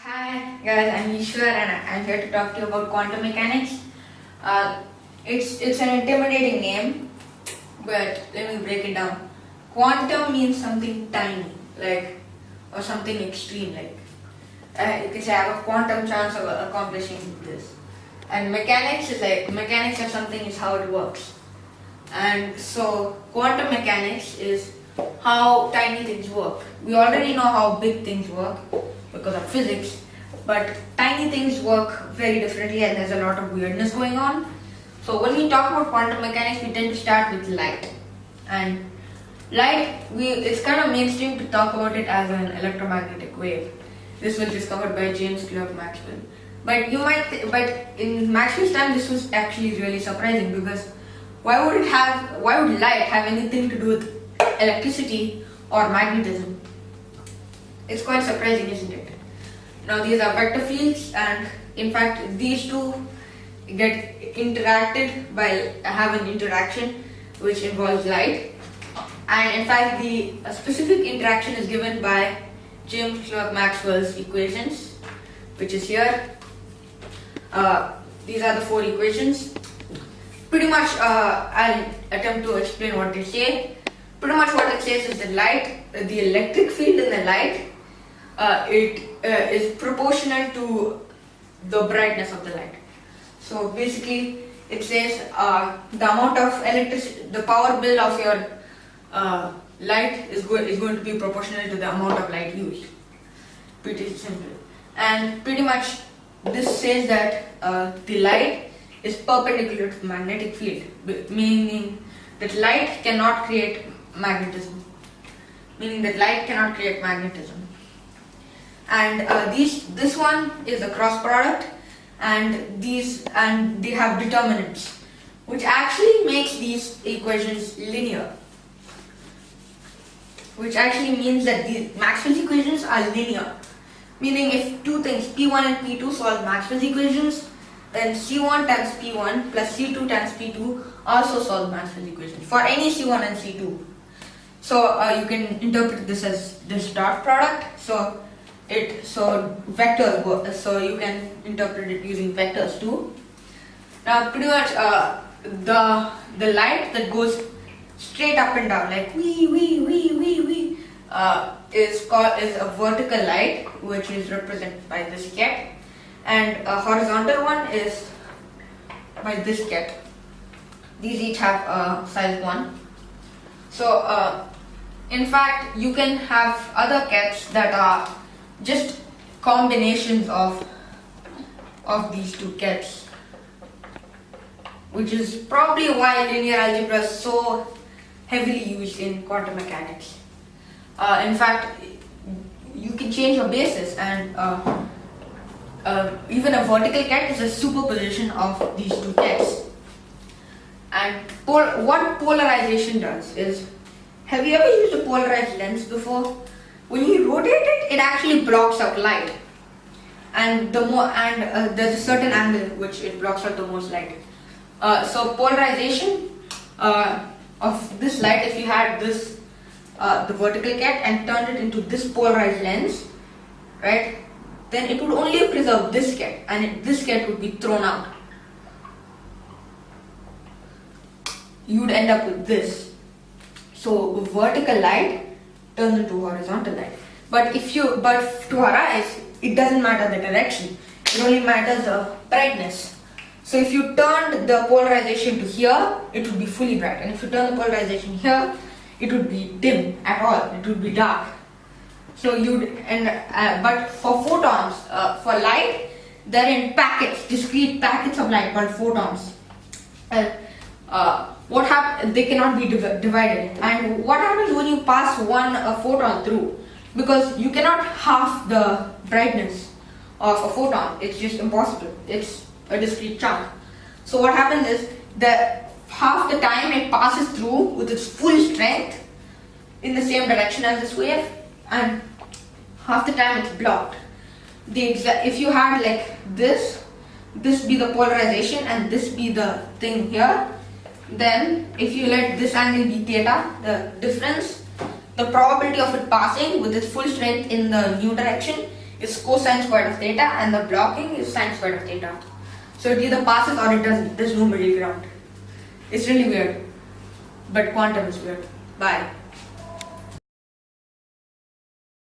Hi guys, I'm Ishwar and I'm here to talk to you about quantum mechanics. It's an intimidating name, but let me break it down. Quantum means something tiny, or something extreme, you can say I have a quantum chance of accomplishing this. And mechanics of something is how it works. And so quantum mechanics is how tiny things work. We already know how big things work because of physics, but tiny things work very differently and there's a lot of weirdness going on. So when we talk about quantum mechanics, we tend to start with light. And light, it's kind of mainstream to talk about it as an electromagnetic wave. This was discovered by James Clerk Maxwell. But in Maxwell's time, this was actually really surprising because why would light have anything to do with electricity or magnetism? It's quite surprising, isn't it? Now these are vector fields, and in fact these two get interacted by have an interaction which involves light. And in fact the specific interaction is given by James Clerk Maxwell's equations, which is here. These are the four equations. Pretty much I'll attempt to explain what they say. Pretty much what it says is that the electric field in the light, it is proportional to the brightness of the light. So basically it says the amount of electricity, the power bill of your light is going to be proportional to the amount of light used. Pretty simple. And pretty much this says that the light is perpendicular to the magnetic field, meaning that light cannot create magnetism. And this one is a cross product, and they have determinants, which actually makes these equations linear. Which actually means that the Maxwell's equations are linear. Meaning if two things P1 and P2 solve Maxwell's equations, then C1 times P1 plus C2 times P2 also solve Maxwell's equations for any C1 and C2. So you can interpret this as this dot product. So vectors go. So you can interpret it using vectors too. Now pretty much the light that goes straight up and down like wee is a vertical light, which is represented by this cat, and a horizontal one is by this cat. These each have size 1. So in fact you can have other cats that are just combinations of these two cats, which is probably why linear algebra is so heavily used in quantum mechanics. In fact, you can change your basis, and even a vertical cat is a superposition of these two cats. And what polarization does is, have you ever used a polarized lens before? When you rotate it, it actually blocks out light, and there's a certain angle which it blocks out the most light. So polarization of this light, if you had this the vertical cat and turned it into this polarized lens, right? Then it would only preserve this cat, and this cat would be thrown out. You would end up with this. So vertical light turns into horizontal light. But to our eyes, it doesn't matter the direction. It only matters the brightness. So if you turned the polarization to here, it would be fully bright, and if you turn the polarization here, it would be dim at all. It would be dark. So but for photons, for light, they're in packets, discrete packets of light called photons. What happens? They cannot be divided. And what happens when you pass a photon through? Because you cannot half the brightness of a photon. It's just impossible. It's a discrete chunk. So what happens is that half the time it passes through with its full strength in the same direction as this wave, and half the time it's blocked. If you had like this be the polarization and this be the thing here, then if you let this angle be theta, the difference, the probability of it passing with its full strength in the new direction is cosine squared of theta, and the blocking is sine squared of theta. So it either passes or it doesn't. There's no middle ground. It's really weird. But quantum is weird. Bye.